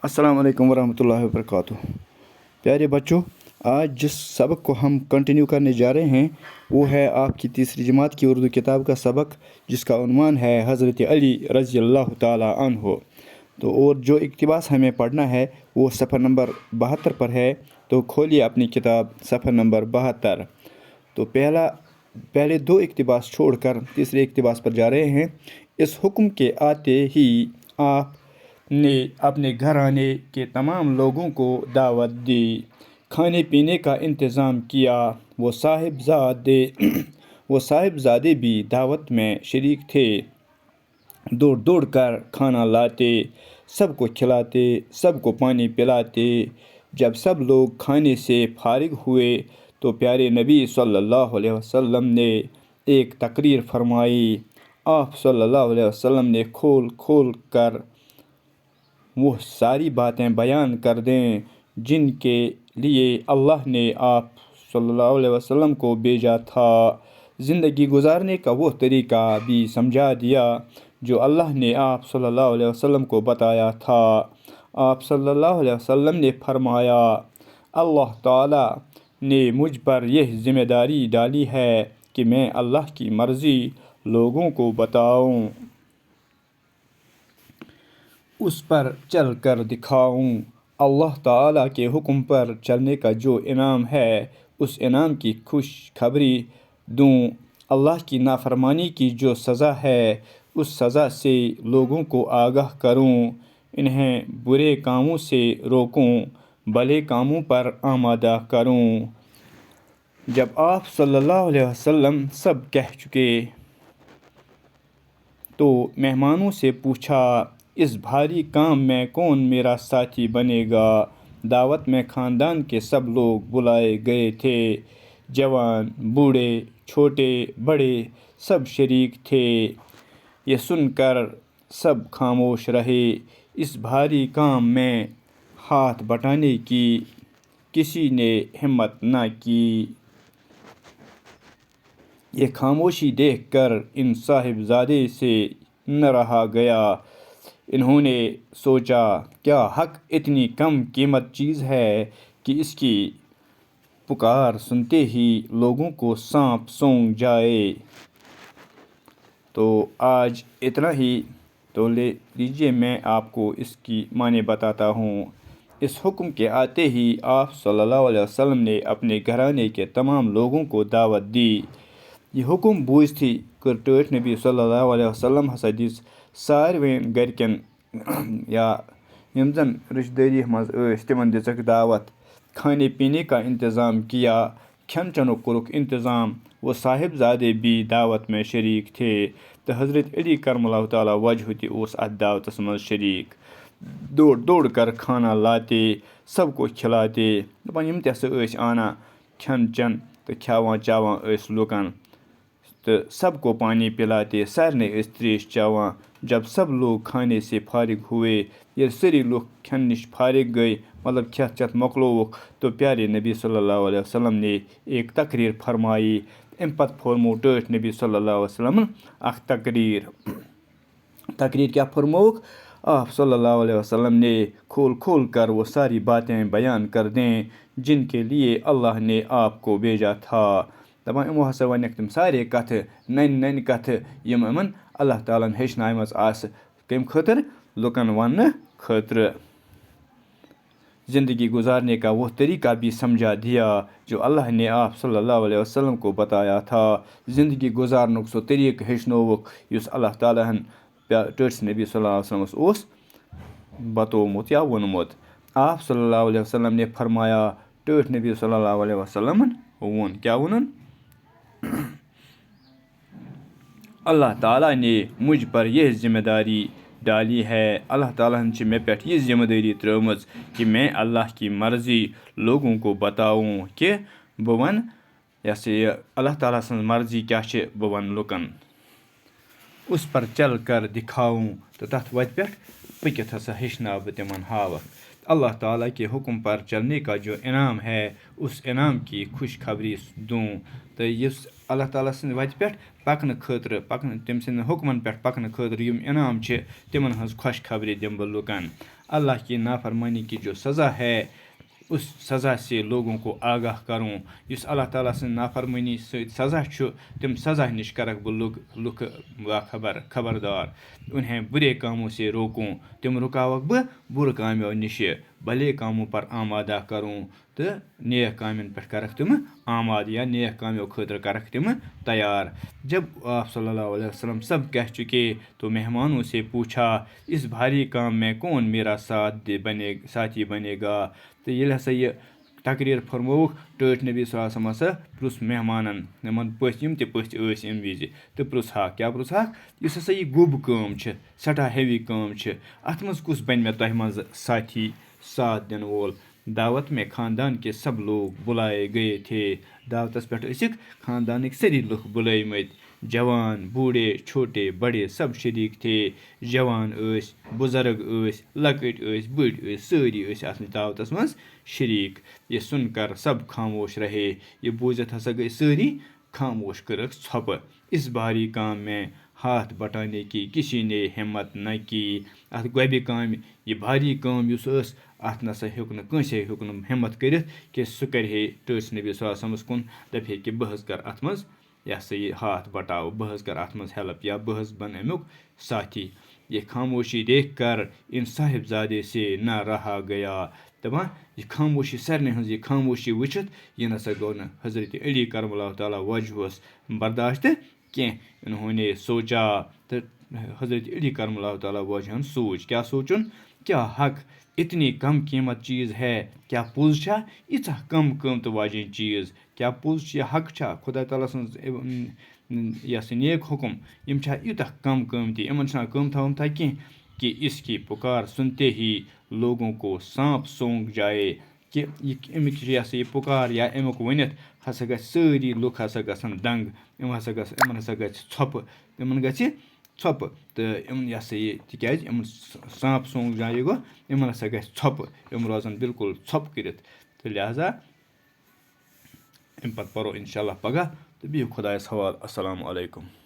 अस्सलाम वालेकुम वरहमतुल्लाहि वबरकातुह। प्यारे बच्चों, आज जिस सबक को हम कंटिन्यू करने जा रहे हैं वो है आपकी तीसरी जमात की उर्दू किताब का सबक, जिसका उन्वान है हज़रत अली रज़ी अल्लाह ताला अन्हो। तो और जो इक़्तिबास हमें पढ़ना है वो सफ़र नंबर 72 पर है। तो खोलिए अपनी किताब सफ़र नंबर 72। तो पहले दो इक़्तिबास छोड़कर तीसरे इक़्तिबास पर जा रहे हैं। इस हुक्म के आते ही आप ने अपने घराने के तमाम लोगों को दावत दी, खाने पीने का इंतज़ाम किया। वो साहिबजादे भी दावत में शरीक थे। दौड़ दौड़ कर खाना लाते, सबको खिलाते, सबको पानी पिलाते। जब सब लोग खाने से फारिग हुए तो प्यारे नबी सल्लल्लाहु अलैहि वसल्लम ने एक तकरीर फरमाई। आप सल्लल्लाहु अलैहि वसल्लम ने खोल खोल कर वो सारी बातें बयान कर दें जिनके लिए अल्लाह ने आप सल्लल्लाहु अलैहि वसल्लम को भेजा था। ज़िंदगी गुजारने का वो तरीक़ा भी समझा दिया जो अल्लाह ने आप सल्लल्लाहु अलैहि वसल्लम को बताया था। आप सल्लल्लाहु अलैहि वसल्लम ने फरमाया, अल्लाह ताला ने मुझ पर यह ज़िम्मेदारी डाली है कि मैं अल्लाह की मर्ज़ी लोगों को बताऊं, उस पर चल कर दिखाऊं। अल्लाह ताला के हुक्म पर चलने का जो इनाम है उस इनाम की खुशखबरी दूं। अल्लाह की नाफरमानी की जो सज़ा है उस सज़ा से लोगों को आगाह करूं। इन्हें बुरे कामों से रोकूं, भले कामों पर आमादा करूं। जब आप सल्लल्लाहु अलैहि वसल्लम सब कह चुके तो मेहमानों से पूछा, इस भारी काम में कौन मेरा साथी बनेगा। दावत में ख़ानदान के सब लोग बुलाए गए थे। जवान, बूढ़े, छोटे, बड़े सब शरीक थे। ये सुनकर सब खामोश रहे। इस भारी काम में हाथ बटाने की किसी ने हिम्मत न की। ये खामोशी देखकर इन साहिबजादे से न रहा गया। इन्होंने सोचा, क्या हक़ इतनी कम कीमत चीज़ है कि इसकी पुकार सुनते ही लोगों को सांप सूंघ जाए। तो आज इतना ही। तो ले लीजिए मैं आपको इसकी माने बताता हूँ। इस हुक्म के आते ही आप सल्लल्लाहु अलैहि वसल्लम ने अपने घराने के तमाम लोगों को दावत दी। ये हुक्म बूझती कर टोट नबी सल्लल्लाहु अलैहि वसल्लम हसा दिस सारवें गरकन या यम जन रिश्तेदारी मज तिमन दिसक दावत। खाने पीने का इंतज़ाम किया, खन चनुक कुरुक इंतज़ाम। वो साहिबजादे भी दावत में शरीक थे। तो हज़रत अली करमल्लाहु ताला वजह ति उस अत दावतस मज शरीक। दौड़ दौड़ कर खाना लाते, सबको खिलाते। दपान यम तस आना खन चन तो खावान चावान लुकन। तो सबको पानी पिलाते, सारने त्रेश चावान। जब सब लोग खाने से फारिग हुए, ये सारी लोग खन निश फारिग गए, मतलब खत चत मकलोवुक, तो प्यारे नबी सल्लल्लाहु अलैहि वसल्लम ने एक तकरीर फरमाई। अम पत फरमो टोट नबी सल्लल्लाहु अलैहि वसल्लम अख तकरीर क्या फरमोक। आप सल्लल्लाहु अलैहि वसल्लम ने खोल खोल कर वो सारी बातें बयान कर दें जिनके लिए अल्लाह ने आपको भेजा था। दपान इमो हसा वन तम सारे कथ नन नन कथ यम इमन अल्लाह तालन हेचनायमज आस कम खतर लुकन वन खतर। ज़िंदगी गुजारने का वो तरीक़ा भी समझा दिया जो अल्लाह ने आप सल्लल्लाहु अलैहि वसल्लम को बताया था। ज़िंदगी गुजारनुक सो तरीक़ हेचनोवुक युस अल्लाह ताला हन टर्स नबी सल्लल्लाहु अलैहि वसल्लम ओस बतोमुत या वोनमुत। आप सल्लल्लाहु अलैहि वसल्लम ने फरमाया, टर्स नबी सल्लल्लाहु अलैहि वसल्लम वोन क्या वोनन, अल्लाह ताला ने मुझ पर यह ज़िम्मेदारी डाली है। अल्लाह ताला ने मे पे यह ज़िम्मेदारी त्रोमज कि मैं अल्लाह की मर्ज़ी लोगों को बताऊं कि बह वन अल्लाह ताला सं मर्ज़ी क्या बह वन लुकन, उस पर चल कर दिखाऊं। तो तथ वत पे पकित हसा हेचना बह तिमन हावक। अल्लाह ताला के हुक्म पर चलने का जो इनाम है उस इनाम की खुशखबरी दूं। तो इस अल्लाह ताला सं वत पे पकन खतर तम सं हुक्मन पे पकन खतर यम इनाम तिमन हज खुशखबरी दिम बह लुकन। اللہ کی نافرمانی کی جو سزا ہے اس سزا سے لوگوں کو آگاہ کروں اس اللہ تعالیٰ سٕنٛز نافرمٲنی سۭتۍ سزا چھُ تم سزا نش کرکھ بہٕ لُکھ خبردار انہیں برے کاموں سے روکوں تم رکاوکھ بہٕ برٕ کامیو نِش بھلے کاموں پر آمادہ کروں تو نیک کامین پٮ۪ٹھ کرکھ تم آماد یا نیک کامیو خٲطرٕ کرکھ تم تیار جب آپ صلی اللہ علیہ وسلم سب کہہ چکے تو مہمانوں سے پوچھا اس بھاری کام میں کون میرا ساتھی بنے گا تو ییٚلہِ ہسا یہ تقریر فرمووُکھ ٹٲٹھۍ نبی صلی اللہ علیہ وسلم ہسا پرٛژھ مہمانن یِمن پٔژھۍ یِم تہِ پٔژھۍ ٲسۍ اَمہِ وِزِ تہٕ پرٛژھہاکھ کیٛاہ پرٛژھہاکھ یُس ہسا یہ گوٚب کٲم چھِ سٮ۪ٹھاہ ہیوی کٲم چھِ اَتھ منٛز کُس بنہِ مےٚ تۄہہِ منٛز ساتھی ساتھ دِنہٕ وول دعوت میں خاندان کے سب لوگ بلائے گئے تھے دعوتس پٮ۪ٹھ ٲسِکھ خاندانٕکۍ سٲری لُکھ بُلٲومٕتۍ جوان بوڑھے چھوٹے بڑے سب شریک تھے جوان ٲسۍ بُزرگ ٲسۍ لۄکٕٹۍ ٲسۍ بٔڑۍ ٲسۍ سٲری ٲسۍ اَتھ دعوتس منٛز شریک یہ سن کر سب خاموش رہے یہ بوٗزِتھ ہسا گٔے سٲری خاموش کٔرٕکھ ژھۄپہٕ اس بھاری کام میں ہاتھ بٹانے کی کسی نے ہمت نہ کی اتھ گۄبہِ کامہِ یہِ بھاری کٲم یُس ٲس اتھ نسا ہیوٚک نہٕ کٲنٛسے ہیوٚک نہٕ ہمت کٔرِتھ کہِ سُہ کرِ ہے ٹٲٹھۍ نبی صلی اللہ علیہ وسلمس کُن دپہِ ہے کہِ بہٕ حظ کر اتھ منٛز یہ ہسا یہ ہاتھ بٹاو بہٕ حظ کر اتھ منٛز ہیلپ یا بہٕ حظ بن امیُک ساتھی یہ خاموشی دیکھ کر ان صاحب زادے سے نہ رہا گیا دپان یہ خاموشی سارنٕے ہٕنٛز یہ خاموشی وٕچھِتھ یہِ نسا گوٚو نہٕ حضرت علی کرم اللہ تعالیٰ وجہس برداشت کینٛہہ انہوں نے سوچا تہٕ حضرت علی کرم اللہ تعالیٰ وجہن سوٗنٛچ کیٛاہ سوٗنٛچُن کیا حق اتنی کم قیمت چیز ہے کیا پوٚز چھا ییٖژاہ کم قۭمتہٕ واجیٚنۍ چیز کیا پوٚز چھِ یہِ حق چھا خۄدا تعالیٰ سٕنٛز یہِ ہسا نیک حُکم یِم چھا یوٗتاہ کم قۭمتی یِمن چھُنہ قۭمتھا وۭمتھا کینٛہہ کہ اس کی پُکار سنتے ہی لوگوں کو سانپ سونگ جائے کہ امیُک یہِ ہسا یہِ پُکار یا امیُک ؤنِتھ ہسا گژھِ سٲری لُکھ ہسا گژھن دنٛگ یِمن ہسا گژھِ ژھۄپہٕ یِمن گژھِ ژھۄپہٕ تہٕ یِم یہِ ہسا یہِ تِکیٛازِ یِمن سانپ سونگ جایے گوٚو یِمن ہسا گژھِ ژھۄپہٕ یِم روزن بالکل ژھۄپہٕ کٔرِتھ تہٕ لہذا اَمہِ پتہٕ پرو انشاء اللہ پگاہ تہٕ بِہِو خۄدایس حوالہٕ السلام علیکم